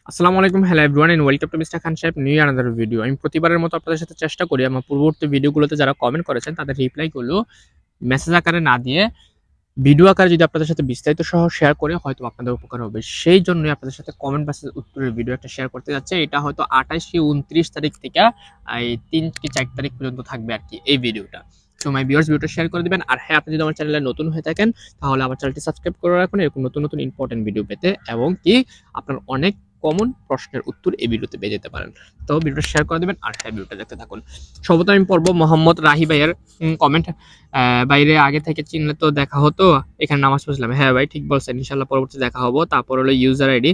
আসসালামু আলাইকুম, hello everyone and welcome to mister Khan Saheb new another video. আমি প্রতিবারের মতো আপনাদের সাথে চেষ্টা করি আমার পূর্ববর্তী ভিডিওগুলোতে যারা কমেন্ট করেছেন তাদের রিপ্লাইগুলো মেসেজ আকারে না দিয়ে ভিডিও আকারে যদি আপনাদের সাথে বিস্তারিত সহ শেয়ার করে হয়তো আপনাদের উপকার হবে। সেই জন্যই আপনাদের সাথে কমেন্ট মেসেজ উত্তরের ভিডিও একটা শেয়ার করতে যাচ্ছে। এটা হয়তো 28 কি 29 তারিখ থেকে এই 3 কি 4 তারিখ পর্যন্ত থাকবে আর কি এই ভিডিওটা। সো মাই ভিউয়ার্স ভিডিওটা শেয়ার করে দিবেন। আর হ্যাঁ, আপনি যদি আমার চ্যানেলে নতুন হয়ে থাকেন তাহলে আমার চ্যানেলটি সাবস্ক্রাইব করে রাখুন এরকম নতুন নতুন ইম্পর্টেন্ট ভিডিও পেতে, এবং কি আপনার অনেক কমন প্রশ্নের উত্তর এই ভিডিওতে পেয়ে যেতে পারেন। তো ভিডিওটা শেয়ার করে দিবেন আর হ্যাঁ ভিডিওটা দেখতে থাকুন। সর্বপ্রথম আমি পড়বো মোহাম্মদ রাহি ভাইয়ের কমেন্ট। বাইরে আগে থেকে চিনলে তো দেখা হতো, এখানে নামাজ পড়ছিলাম। হ্যাঁ ভাই, ঠিক বলছেন, ইনশাল্লাহ পরবর্তী দেখা হবো। তারপর হলো ইউজার আইডি।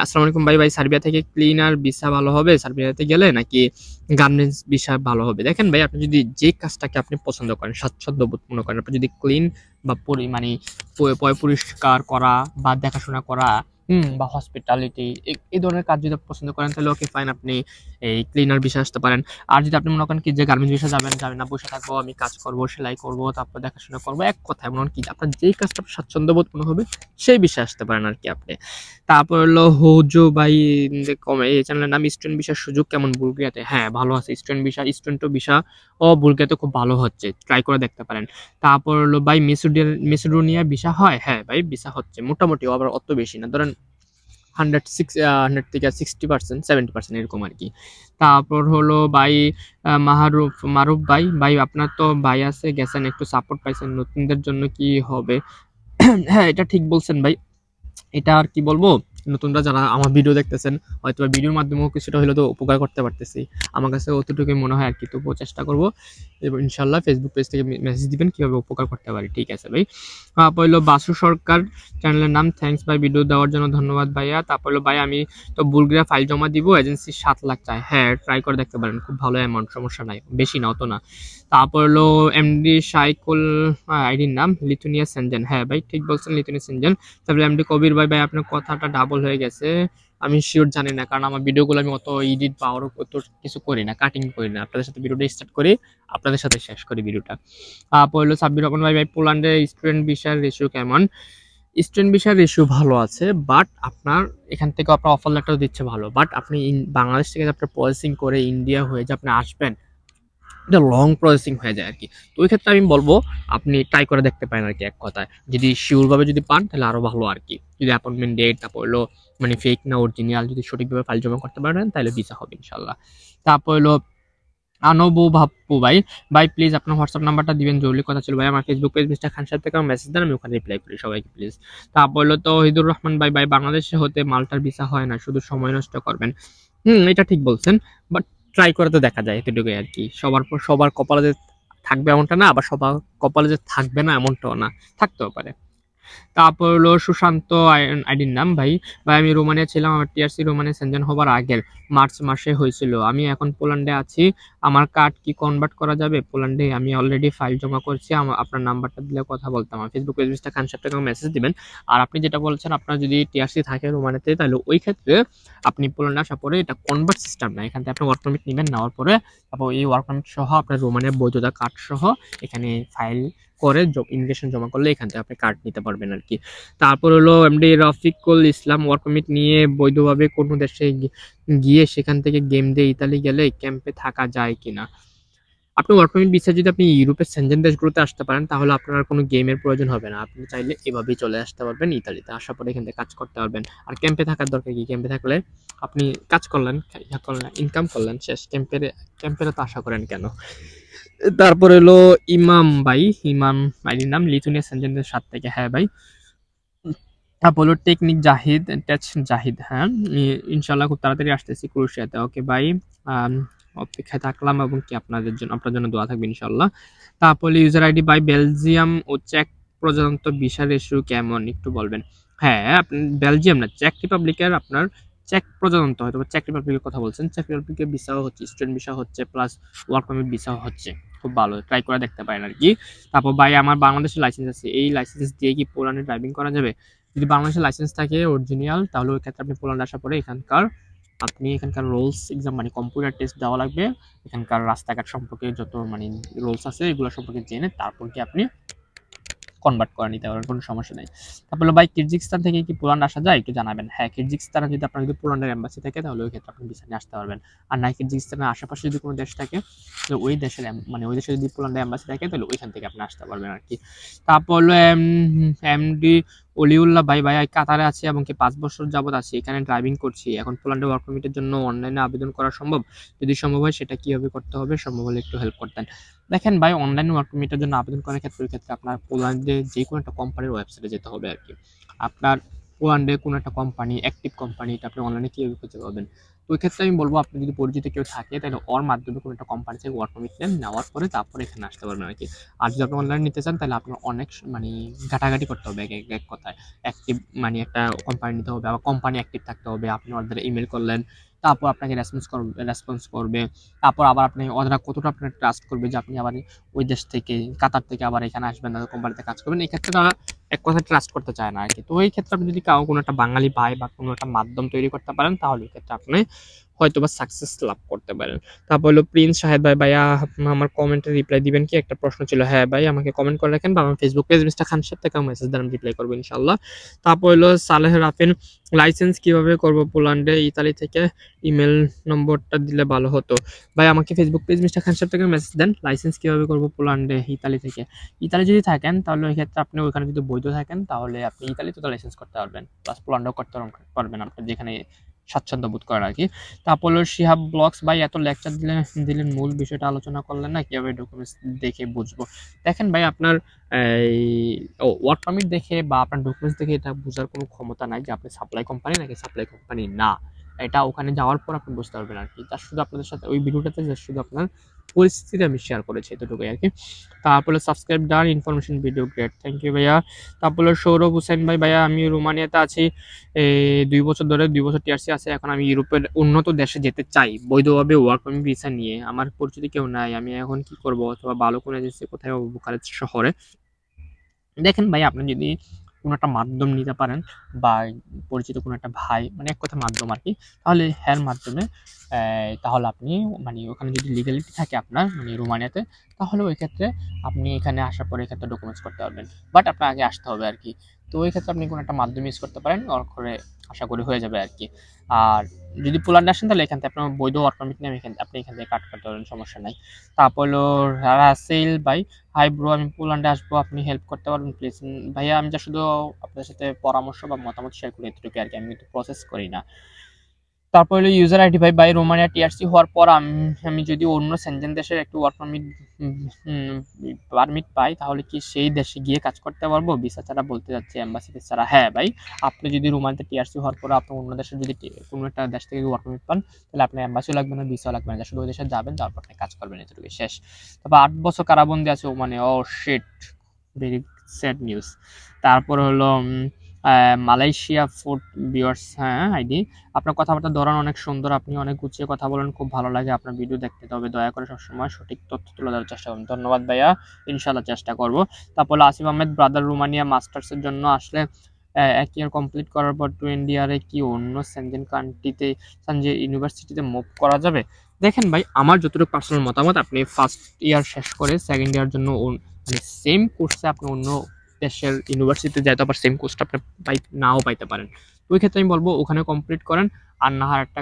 আসসালামু আলাইকুম ভাই, সার্বিয়া থেকে ক্লিনার ভিসা ভালো হবে সার্বিয়াতে গেলে, নাকি গার্মেন্টস ভিসা ভালো হবে? দেখেন ভাই, আপনি যদি যে কাজটাকে আপনি পছন্দ করেন, স্বাচ্ছন্দ্য বোধ মনে করেন, আপনি যদি ক্লিন বা মানে পরিষ্কার করা বা দেখাশোনা করা বা হসপিটালিটি এই ধরনের কাজ যদি পছন্দ করেন তাহলে ওকে ফাইন, আপনি এই ক্লিনার ভিসা আসতে পারেন। আর যদি আপনি মনে করেন কি যে গার্মেন্টস ভিসা যাবেন না, বসে থাকবো, আমি কাজ করব, সেলাই করব, তারপর দেখাশোনা করবো, এক কথায় মনে কি আপনার যেই কাজটা স্বাচ্ছন্দ্য বোধ মনে হবে সেই বিষয়ে আসতে পারেন আর কি আপনি। তারপর হলো হোজো ভাই কমে, এই চ্যানেলের নাম স্টুডেন্ট ভিসার সুযোগ কেমন বুলগেরিয়াতে? হ্যাঁ ভালো আছে, স্টুডেন্ট ভিসা ও বুলগেরিয়াতে খুব ভালো হচ্ছে, ট্রাই করে দেখতে পারেন। তারপর হলো ভাই মেসিডোনিয়া ভিসা হয়? হ্যাঁ ভাই ভিসা হচ্ছে মোটামুটি, আবার অত বেশি না, ধরেন 100 থেকে 60%, 70% এরকম আর কি। তারপর হলো ভাই মারুফ ভাই আপনার তো ভাই আছে, গেছেন, একটু সাপোর্ট পাইছেন, নতুনদের জন্য কি হবে? হ্যাঁ, এটা ঠিক বলছেন ভাই। এটা আর কি বলবো, নতুনরা যারা আমার ভিডিও দেখতেছেন হয়তো ভিডিওর মাধ্যমেও কিছুটা হলেও তো উপকার করতে পারতেছি, আমার কাছে অতটুকুই মনে হয় আর কি। তবুও চেষ্টা করবো এবং ইনশাল্লাহ ফেসবুক পেজ থেকে মেসেজ দিবেন কিভাবে উপকার করতে পারি। ঠিক আছে ভাই। পড়লো বাসু সরকার, চ্যানেলের নাম। থ্যাঙ্কস ভাই, ভিডিও দেওয়ার জন্য ধন্যবাদ ভাইয়া। তারপর হলো ভাই আমি তো বুলগেরিয়া ফাইল জমা দিব, এজেন্সি 7 লাখ চাই। হ্যাঁ ট্রাই করে দেখতে পারেন, খুব ভালো অ্যামাউন্ট, সমস্যা নাই, বেশি না, অত না। তারপর হলো এমডি সাইকুল, আইডির নাম লিথুনিয়া সেনজেন। হ্যাঁ ভাই ঠিক বলছেন, লিথুনিয়া সেনজেন। তারপরে এমডি কবির ভাই আপনার কথাটা ডাবল হয়ে গেছে, আমি শিওর জানি না, কারণ আমার ভিডিওগুলো আমি অত এডিট বা আরো অত কিছু করি না, কাটিং করি না, আপনাদের সাথে ভিডিওটা স্টার্ট করি, আপনাদের সাথে শেষ করি ভিডিওটা। পড়লো সাব্বির রহমান ভাই পোল্যান্ডে স্টুডেন্ট ভিসার রেশিও কেমন? স্টুডেন্ট ভিসার রেশিও ভালো আছে, বাট আপনার এখান থেকে আপনার অফার লেটার দিচ্ছে ভালো, বাট আপনি বাংলাদেশ থেকে আপনার প্রসেসিং করে ইন্ডিয়া হয়ে যে আপনি আসবেন, এটা লং প্রসেসিং হয়ে যায় আর কি। তো ওই ক্ষেত্রে আমি বলবো আপনি ট্রাই করে দেখতে পারেন আর কি, এক কথায় যদি শিওর ভাবে যদি পান তাহলে আরো ভালো আর কি। যদি অ্যাপয়েন্টমেন্ট ডেট, তারপর হলো মানে ফেক না অরিজিনাল, যদি সঠিকভাবে ফাইল জমা করতে পারেন তাহলে ভিসা হবে ইনশাল্লাহ। তারপর হলো আনবু ভাপ্পু ভাই প্লিজ আপনার হোয়াটসঅ্যাপ নাম্বারটা দিবেন, জরুরি কথা ছিল ভাই। আমার ফেসবুক পেজ মিস্টার খান সাহেব থেকে মেসেজ দেন, আমি ওখানে রিপ্লাই করি সবাইকে প্লিজ। তারপর হলো তো হিদুর রহমান ভাই বাংলাদেশে হতে মাল্টার ভিসা হয় না, শুধু সময় নষ্ট করবেন। এটা ঠিক বলছেন, বাট ট্রাই করে তো দেখা যায়, এতটুকুই আর কি। সবার কপালে যে থাকবে এমনটা না, আবার সবার কপালে যে থাকবে না এমনটাও না, থাকতেও পারে। তারপর হলো সুশান্ত আইডির নাম। ভাই আমি রোমানিয়া ছিলাম, আমার টিআরসি রোমানিয়া সেনজেন হবার আগের মার্চ মাসে হয়েছিল, আমি এখন পোল্যান্ডে আছি, আমার কার্ড কি কনভার্ট করা যাবে? পোল্যান্ডে আমি অলরেডি ফাইল জমা করছি, আপনার নাম্বারটা দিলে কথা বলতাম। আমার ফেসবুক পেজটা খান সাহেবটাকে মেসেজ দিবেন। আর আপনি যেটা বলছেন আপনার যদি টিআরসি থাকে রোমানিয়াতে, তাহলে ওই ক্ষেত্রে আপনি পোল্যান্ডে আসার পরে, এটা কনভার্ট সিস্টেম না, এখান থেকে আপনি ওয়ার্ক পারমিট নেবেন, নেওয়ার পরে তারপর এই ওয়ার্ক পারমিট সহ আপনার রোমানিয়ার বৈধতা কার্ড সহ এখানে ফাইল করে ইমিগ্রেশন জমা করলে এখান থেকে আপনি কার্ড নিতে পারবেন আর কি। তারপর হলো MD Rafiqul Islam, work permit নিয়ে বৈধভাবে কোনো দেশে গিয়ে সেখান থেকে গেম দিয়ে ইতালি গেলে ক্যাম্পে থাকা যায় কিনা? আপনি ওয়ার্ক পারমিট ভিসা যদি আপনি ইউরোপের সেনজেন দেশগুলোতে আসতে পারেন তাহলে আপনার কোনো গেমের প্রয়োজন হবে না, আপনি চাইলে এভাবেই চলে আসতে পারবেন ইতালিতে, আসার পরে এখান থেকে কাজ করতে পারবেন। আর ক্যাম্পে থাকার দরকার কি? ক্যাম্পে থাকলে আপনি কাজ করলেন, ইনকাম করলেন, শেষ। ক্যাম্পের তো আশা করেন কেন? তারপরে হলো ইমাম ভাইয়ের নাম লিথুনিয়া সেনজেনদের 7 থেকে। হ্যাঁ ভাই। আপোলো টেকনিক জাহিদ, হ্যাঁ ইনশাল্লাহ খুব তাড়াতাড়ি আসতেছি ক্রোয়েশিয়াতে। ওকে ভাই, অপেক্ষায় থাকলাম, এবং কি আপনার জন্য দোয়া থাকবে ইনশাল্লাহ। তারপরে ইউজার আইডি বাই বেলজিয়াম ও চেক প্রজাতন্ত্র ভিসা রেশিও কেমন একটু বলবেন? হ্যাঁ আপনি বেলজিয়াম না, চেক রিপাবলিকের আপনার চেক প্রজাতন্ত্র, হয়তো চেক রিপাবলিকের কথা বলছেন। চেক রিপাবলিকের ভিসাও হচ্ছে, স্টুডেন্ট ভিসা হচ্ছে, প্লাস ওয়ার্ক পারমিট ভিসাও হচ্ছে, খুব ভালো, ট্রাই করে দেখতে পারেন আর কি। তারপর ভাই আমার বাংলাদেশের লাইসেন্স আছে, এই লাইসেন্স দিয়ে কি পোল্যান্ডে ড্রাইভিং করা যাবে? যদি বাংলাদেশের লাইসেন্স থাকে অরিজিনাল, তাহলে ওই ক্ষেত্রে আপনি পোল্যান্ড আসার পরে এখানকার রুলস এক্সাম মানে কম্পিউটার টেস্ট দেওয়া লাগবে, এখানকার রাস্তাঘাট সম্পর্কে যত মানে রুলস আছে এগুলো সম্পর্কে জেনে তারপর কি আপনি কনভার্ট করে নিতে পারবেন, কোনো সমস্যা নেই। তারপরে ভাই কিরজিস্তান থেকে কি পোল্যান্ড আসা যায় একটু জানাবেন। হ্যাঁ, কিরজিস্তানে যদি আপনার যদি পোল্যান্ডের এম্বাসি থাকে তাহলে ওই ক্ষেত্রে আপনি ভিসা নিয়ে আসতে পারবেন। আর না কিরজিস্তানের আশেপাশে যদি কোনো দেশ থাকে তো ওই দেশের মানে ওই দেশে যদি পোল্যান্ডের এম্বাসি থাকে তাহলে ওইখান থেকে আপনি আসতে পারবেন আর কি। তারপর হলো এমডি অলিউল্লাহ ভাই, ভাই কাতারে আছে এবং কি 5 বছর যাবত আছি, এখানে ড্রাইভিং করছি, এখন পোল্যান্ডে ওয়ার্ক পারমিটের জন্য অনলাইনে আবেদন করা সম্ভব? যদি সম্ভব হয় সেটা কিভাবে করতে হবে, সম্ভব হলে একটু হেল্প করতেন। দেখেন ভাই, অনলাইন ওয়ার্ক পারমিটের জন্য আবেদন করার ক্ষেত্রে আপনার পোল্যান্ডে যে কোনো একটা কোম্পানির ওয়েবসাইটে যেতে হবে আর কি। আপনার পোল্যান্ডে কোনো একটা কোম্পানি, অ্যাক্টিভ কোম্পানি, এটা আপনি অনলাইনে কীভাবে খুঁজে পাবেন? তো ওই ক্ষেত্রে আমি বলবো আপনি যদি পরিচিত কেউ থাকে তাহলে ওর মাধ্যমে কোনো একটা কোম্পানি থেকে ওয়ার্ক পারমিট নেন, নেওয়ার পরে তারপরে এখানে আসতে পারবেন আর কি। আর যদি আপনি অনলাইনে নিতে চান তাহলে আপনার অনেক মানে ঘাটাঘাটি করতে হবে এক কথায়। অ্যাক্টিভ মানে একটা কোম্পানি নিতে হবে, আবার কোম্পানি অ্যাক্টিভ থাকতে হবে, আপনি ওদের ইমেল করলেন, তারপর আপনাকে রেসপন্স করবে, তারপর আবার আপনি ওরা কতটা আপনার ট্রাস্ট করবে যে আপনি আবার ওই দেশ থেকে কাতার থেকে আবার এখানে আসবেন, তাদের কোম্পানিতে কাজ করবেন। এই ক্ষেত্রে তারা এক কথায় ট্রাস্ট করতে চায় না আর কি। তো এই ক্ষেত্রে আপনি যদি কোনো একটা বাঙালি ভাই বা কোনো একটা মাধ্যম তৈরি করতে পারেন তাহলে এই ক্ষেত্রে আপনি হয়তো বা সাকসেস লাভ করতে পারেন। তারপর হলো প্রিন্স শাহেদ ভাই, ভাইয়া আমার কমেন্টে রিপ্লাই দিবেন কি? একটা প্রশ্ন ছিল। হ্যাঁ ভাই, আমাকে কমেন্ট করে রাখেন বা আমার ফেসবুক পেজ মিস্টার খান সাহেব থেকে মেসেজ দেন, আমি রিপ্লাই করবো ইনশাল্লাহ। তারপর হলো সালেহ রাফিন, লাইসেন্স কিভাবে করব পোল্যান্ডে ইতালি থেকে? ইমেল নম্বরটা দিলে ভালো হতো। ভাই আমাকে ফেসবুক পেজ মিস্টার খান সাহেব থেকে মেসেজ দেন, লাইসেন্স কিভাবে করব পোল্যান্ডে ইতালি থেকে। ইতালি যদি থাকেন তাহলে ওই ক্ষেত্রে আপনি ওইখানে যদি বৈধ থাকেন তাহলে আপনি ইতালিতে তো লাইসেন্স করতে পারবেন, প্লাস পোল্যান্ডও করতে পারবেন, আপনার যেখানে স্বাচ্ছন্দ্য বোধ করেন আর কি। তারপর হলো শিহাব ব্লগস, ভাই এত লেকচার দিলেন মূল বিষয়টা আলোচনা করলেন না, কিভাবে ডকুমেন্টস দেখে বুঝবো? দেখেন ভাই, আপনার এই ওয়ার্ক পারমিট দেখে বা আপনার ডকুমেন্টস দেখে এটা বোঝার কোনো ক্ষমতা নাই যে আপনি সাপ্লাই কোম্পানি নাকি সাপ্লাই কোম্পানি না। এটা ওখানে যাওয়ার পর আপনি বুঝতে পারবেন আর কি। তার শুধু আপনাদের সাথে ওই ভিডিওটাতে শুধু আপনার পরিস্থিতিটা আমি শেয়ার করেছি, এতটুকুই আর কি। তারপরে subscribe done, information video great, thank you ভাইয়া। তারপরে সৌরভ হুসেন ভাই, ভাইয়া আমি রোমানিয়াতে আছি 2 বছর ধরে, 2 বছর টিআরসি আছে, এখন আমি ইউরোপের উন্নত দেশে যেতে চাই বৈধভাবে ওয়ার্ক পারমিট ভিসা নিয়ে, আমার পরিচিত কেউ নাই, আমি এখন কি করব? অথবা ভালো কোনো এজেন্সি কোথায় বুখারেস্ট শহরে? দেখেন ভাই, আপনি যদি কোনো একটা মাধ্যম নিতে পারেন বা পরিচিত কোনো একটা ভাই, মানে এক কথা মাধ্যম আর কি, তাহলে হ্যার মাধ্যমে তাহলে আপনি মানে ওখানে যদি লিগ্যালিটি থাকে আপনার মানে রোমানিয়াতে, তাহলে ওই ক্ষেত্রে আপনি এখানে আসার পরে এক্ষেত্রে ডকুমেন্টস করতে পারবেন, বাট আপনার আগে আসতে হবে আর কি। তো ওই ক্ষেত্রে আপনি কোনো একটা মাধ্যম ইউজ করতে পারেন, ওর করে আশা করি হয়ে যাবে আর কি। আর যদি পোল্যান্ডে আসেন তাহলে এখান থেকে আপনার বৈধ ওয়ার্ক পারমিট নিয়ে আপনি এখান থেকে কাট করতে পারবেন, সমস্যা নাই। তারপর হলো রাসেল ভাই, হাই ব্রো, আমি পোল্যান্ডে আসবো, আপনি হেল্প করতে পারবেন প্লিজ? ভাইয়া আমি যা শুধু আপনার সাথে পরামর্শ বা মতামত শেয়ার করি এতটুকু আর কি, আমি কিন্তু প্রসেস করি না। তারপর হলো ইউজার আইডি ভাই, বাই রোমানিয়া টিআরসি হওয়ার পর আমি যদি অন্য সেনজেন দেশের একটু ওয়ার্ক পারমিট পাই তাহলে কি সেই দেশে গিয়ে কাজ করতে পারবো ভিসা ছাড়া? বলতে যাচ্ছে এম্বাসি ছাড়া। হ্যাঁ ভাই, আপনি যদি রোমানিয়াতে টিআরসি হওয়ার পর আপনি অন্য দেশে যদি কোনো একটা দেশ থেকে ওয়ার্ক পারমিট পান তাহলে আপনার এম্বাসিও লাগবে না, ভিসাও লাগবে না, শুধু ওই দেশে যাবেন, তারপর আপনি কাজ করবেন, এতটুকু শেষ। তারপর 8 বছর কারাবন্দি আছে মানে, ও শিট, ভেরি স্যাড নিউজ। তারপর হলো মালয়েশিয়া ফুড ভিউয়ার্স, হ্যাঁ আইডি, আপনার কথাবার্তার ধরন অনেক সুন্দর, আপনি অনেক গুছিয়ে কথা বলেন, খুব ভালো লাগে আপনার ভিডিও দেখতে, তবে দয়া করে সবসময় সঠিক তথ্য তুলে ধরার চেষ্টা করুন। ধন্যবাদ ভাইয়া, ইনশাল্লাহ চেষ্টা করব। তারপর আসিফ আহমেদ ব্রাদার, রোমানিয়া মাস্টার্সের জন্য আসলে 1 ইয়ার কমপ্লিট করার পর 2 ইয়ারে কি অন্য সেনজেন কান্ট্রিতে ইউনিভার্সিটিতে মুভ করা যাবে? দেখেন ভাই, আমার যতটুকু পার্সোনাল মতামত, আপনি ফার্স্ট ইয়ার শেষ করে সেকেন্ড ইয়ার জন্য মানে সেম কোর্সে আপনি অন্য দেশের ইউনিভার্সিটিতে যাইতে আবার সেম কোর্সটা আপনি নাও পাইতে পারেন। তো ওই ক্ষেত্রে আমি বলবো ওখানে কমপ্লিট করেন। আর না হয় একটা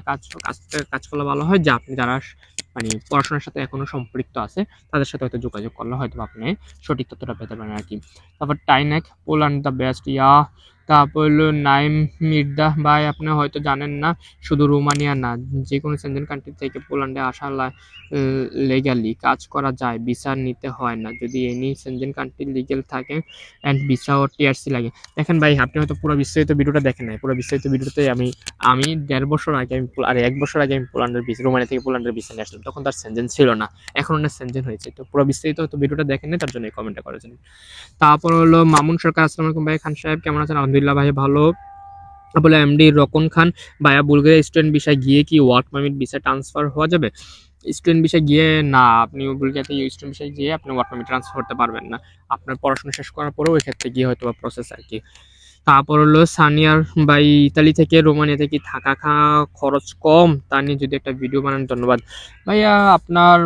কাজ করলে ভালো হয়, যে আপনি যারা মানে পড়াশোনার সাথে এখনো সম্পৃক্ত আছে তাদের সাথে হয়তো যোগাযোগ করলে হয়তো আপনি সঠিক তথ্যটা পেতে পারেন আর কি। তারপর টাইনেক, পোল্যান্ড দ্য বেস্ট, ইয়া। তারপর হলো নাইম মির্দা ভাই, আপনি হয়তো জানেন না, শুধু রোমানিয়া না, যে কোনো সেনজেন কান্ট্রি থেকে পোল্যান্ডে আসা লিগ্যালি কাজ করা যায়, ভিসা নিতে হয় না যদি এনি সেনজেন কান্ট্রি লিগ্যাল থাকে অ্যান্ড ভিসা ও টিআরসি লাগে। দেখেন ভাই, আপনি হয়তো পুরো বিস্তারিত ভিডিওটা দেখেন নাই, পুরো বিস্তারিত ভিডিওতে আমি 1.5 বছর আগে আর 1 বছর আগে আমি পোল্যান্ডের রোমানিয়া থেকে পোল্যান্ডের ভিসা নিয়ে আসলাম, তখন তার সেনজেন ছিল না, এখন অনেক সেনজেন হয়েছে। তো পুরো বিস্তারিত হয়তো ভিডিওটা দেখেন নাই, তার জন্য কমেন্টটা করেছেন। তারপর হলো মামুন সরকার, আসসালামু আলাইকুম ভাই, খান সাহেব কেমন আছেন? আলহামদুলিল্লাহ ভাই, ভালো। বলে এমডি রকন খান, ভাইয়া বুলগেরিয়া স্টুডেন্ট ভিসা গিয়ে কি ওয়ার্ক পারমিট ভিসা ট্রান্সফার হওয়া যাবে? স্টুডেন্ট ভিসা গিয়ে না, আপনি বুলগেরিয়াতে স্টুডেন্ট ভিসা গিয়ে আপনি ওয়ার্ক পারমিট ট্রান্সফার করতে পারবেন না, আপনার পড়াশোনা শেষ করার পরেও ওই ক্ষেত্রে গিয়ে হয়তো বা প্রসেস আর কি। তারপর হলো সানিয়ার ভাই, ইতালি থেকে রোমানিয়াতে কি থাকা খরচ কম, তা নিয়ে যদি একটা ভিডিও বানান, ধন্যবাদ। ভাইয়া আপনার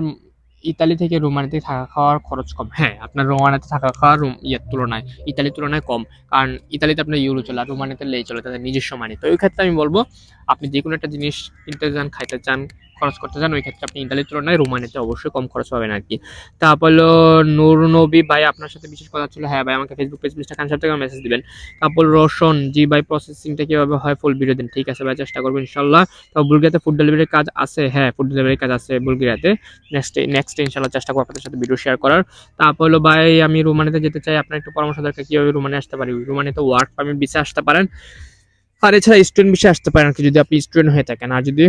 ইতালি থেকে রোমানিতে থাকা খাওয়ার খরচ কম। হ্যাঁ, আপনার রোমানিতে থাকা খাওয়ার ইয়ের তুলনায় ইতালির তুলনায় কম, কারণ ইতালিতে আপনার ইউরো চলে আর রোমানিতে লেই চলে, তাদের নিজস্ব মানি। তো ওই ক্ষেত্রে আমি বলবো আপনি যে কোনো একটা জিনিস কিনতে চান, খাইতে চান, খরচ করতে চান, ওই ক্ষেত্রে আপনি ইতালির তুলনায় রোমানিতে অবশ্যই কম খরচ পাবেন আর কি। তারপর হলো নূর নবী ভাই, আপনার সাথে বিশেষ কথা ছিল। হ্যাঁ ভাই, আমাকে ফেসবুক পেজ মিস্টার খান সাহেব থেকে মেসেজ দিবেন। তারপর রোশন জি ভাই, প্রসেসিংটা কিভাবে হয় ফুল ভিডিও দিন। ঠিক আছে ভাই, চেষ্টা করবো ইনশাল্লাহ। তো বুলগেরিয়াতে ফুড ডেলিভারির কাজ আছে। হ্যাঁ, ফুড ডেলিভারির কাজ আছে বুলগেরিয়াতে। নেক্সট ইনশাল্লাহ চেষ্টা করবো আপনাদের সাথে ভিডিও শেয়ার করার। তারপর হলো ভাই, আমি রোমানিতে যেতে চাই, আপনার একটু পরামর্শ দরকার কিভাবে রোমানে আসতে পারি। রোমানিতে ওয়ার্ক পারমিট ভিসা আসতে পারেন, আর এছাড়া স্টুডেন্ট ভিসা আসতে পারেন আর কি, যদি আপনি স্টুডেন্ট হয়ে থাকেন। আর যদি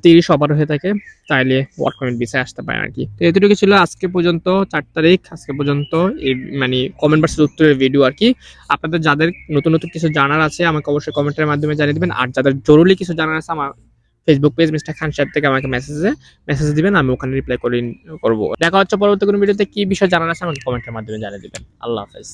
30 ওভার হয়ে থাকে তাহলে ওয়ার্ক পারমিট ভিসায় আসতে পারেন আর কি। তো এতটুকু ছিল আজকে পর্যন্ত, 4 তারিখ আজকে পর্যন্ত এই মানে কমেন্ট বক্সের উত্তরের ভিডিও আর কি। আপনাদের যাদের নতুন নতুন কিছু জানার আছে আমাকে অবশ্যই কমেন্টের মাধ্যমে জানিয়ে দিবেন, আর যাদের জরুরি কিছু জানার আছে আমার ফেসবুক পেজ মিস্টার খান সাহেব থেকে আমাকে মেসেজ দিবেন, আমি ওখানে রিপ্লাই করবো। দেখা হচ্ছে পরবর্তী কোনো ভিডিওতে। কি বিষয় জানার আছে আমাকে কমেন্টের মাধ্যমে জানিয়ে দিবেন। আল্লাহ হাফেজ।